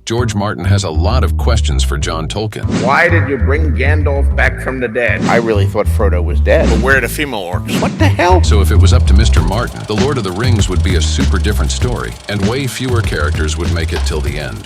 George Martin has a lot of questions for John Tolkien. Why did you bring Gandalf back from the dead? I really thought Frodo was dead. But where are the female orcs? What the hell? So if it was up to Mr. Martin, The Lord of the Rings would be a super different story, and way fewer characters would make it till the end.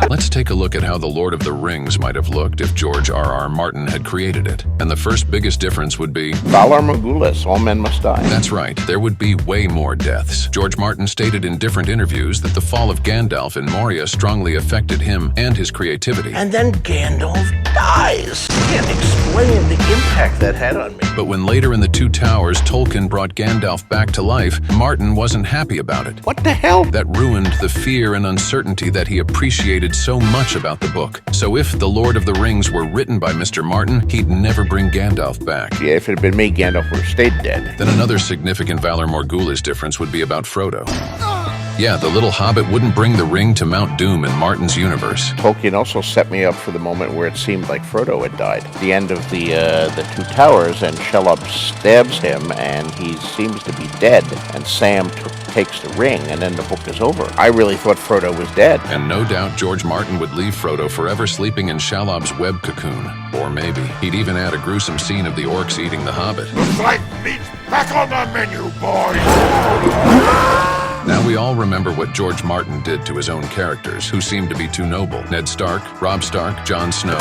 Let's take a look at how The Lord of the Rings might have looked if George R.R. Martin had created it. And the first biggest difference would be Valar Morghulis, all men must die. That's right, there would be way more deaths. George Martin stated in different interviews that the fall of Gandalf in Moria strongly affected him and his creativity. And then Gandalf dies. Can't explain the impact that had on me. But when later in The Two Towers, Tolkien brought Gandalf back to life, Martin wasn't happy about it. What the hell? That ruined the fear and uncertainty that he appreciated so much about the book. So if The Lord of the Rings were written by Mr. Martin, he'd never bring Gandalf back. Yeah, if it had been me, Gandalf would have stayed dead. Then another significant Valar Morghulis difference would be about Frodo. Yeah, the little hobbit wouldn't bring the ring to Mount Doom in Martin's universe. Tolkien also set me up for the moment where it seemed like Frodo had died. The end of the Two Towers, and Shelob stabs him, and he seems to be dead, and Sam takes the ring, and then the book is over. I really thought Frodo was dead. And no doubt George Martin would leave Frodo forever sleeping in Shelob's web cocoon. Or maybe he'd even add a gruesome scene of the orcs eating the hobbit. The fight meat's back on the menu, boys! Now we all remember what George Martin did to his own characters, who seemed to be too noble. Ned Stark, Robb Stark, Jon Snow.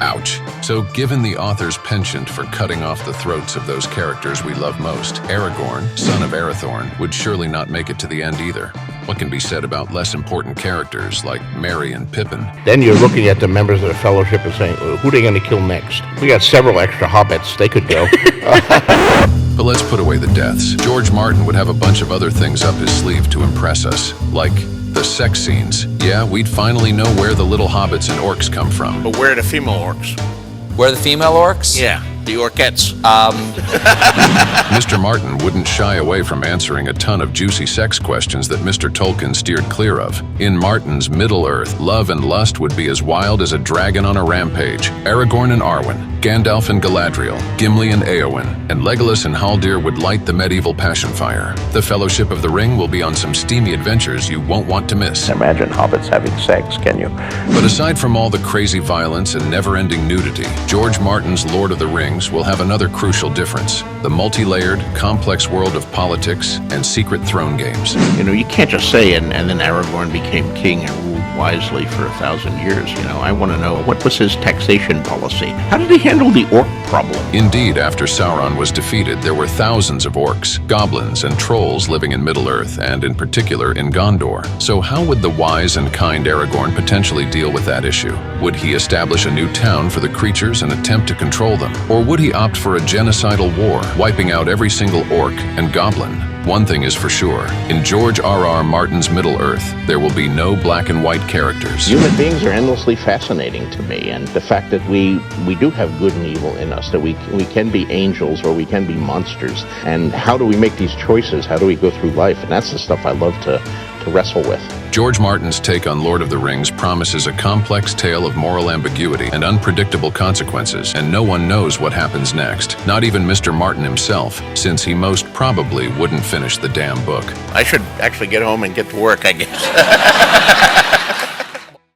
Ouch. So given the author's penchant for cutting off the throats of those characters we love most, Aragorn, son of Arathorn, would surely not make it to the end either. What can be said about less important characters like Merry and Pippin? Then you're looking at the members of the Fellowship and saying, who are they going to kill next? We got several extra hobbits. They could go. But let's put away the deaths. George Martin would have a bunch of other things up his sleeve to impress us, like the sex scenes. Yeah, we'd finally know where the little hobbits and orcs come from. But where are the female orcs? Where are the female orcs? Yeah, the orchettes. Mr. Martin wouldn't shy away from answering a ton of juicy sex questions that Mr. Tolkien steered clear of. In Martin's Middle-Earth, love and lust would be as wild as a dragon on a rampage. Aragorn and Arwen, Gandalf and Galadriel, Gimli and Éowyn, and Legolas and Haldir would light the medieval passion fire. The Fellowship of the Ring will be on some steamy adventures you won't want to miss. Imagine hobbits having sex, can you? But aside from all the crazy violence and never-ending nudity, George Martin's Lord of the Rings will have another crucial difference: the multi-layered, complex world of politics and secret throne games. You know, you can't just say, and then Aragorn became king and ruled wisely for 1,000 years. You know, I want to know, what was his taxation policy? How did he handle the orc problem? Indeed, after Sauron was defeated, there were thousands of orcs, goblins, and trolls living in Middle-earth, and in particular in Gondor. So how would the wise and kind Aragorn potentially deal with that issue? Would he establish a new town for the creatures and attempt to control them? Or would he opt for a genocidal war, wiping out every single orc and goblin? One thing is for sure, in George R.R. Martin's Middle-earth, there will be no black and white characters. Human beings are endlessly fascinating to me, and the fact that we do have good and evil in us, that we can be angels or we can be monsters, and how do we make these choices? How do we go through life? And that's the stuff I love to wrestle with. George Martin's take on Lord of the Rings promises a complex tale of moral ambiguity and unpredictable consequences, and no one knows what happens next, not even Mr. Martin himself, since he most probably wouldn't finish the damn book. I should actually get home and get to work, I guess.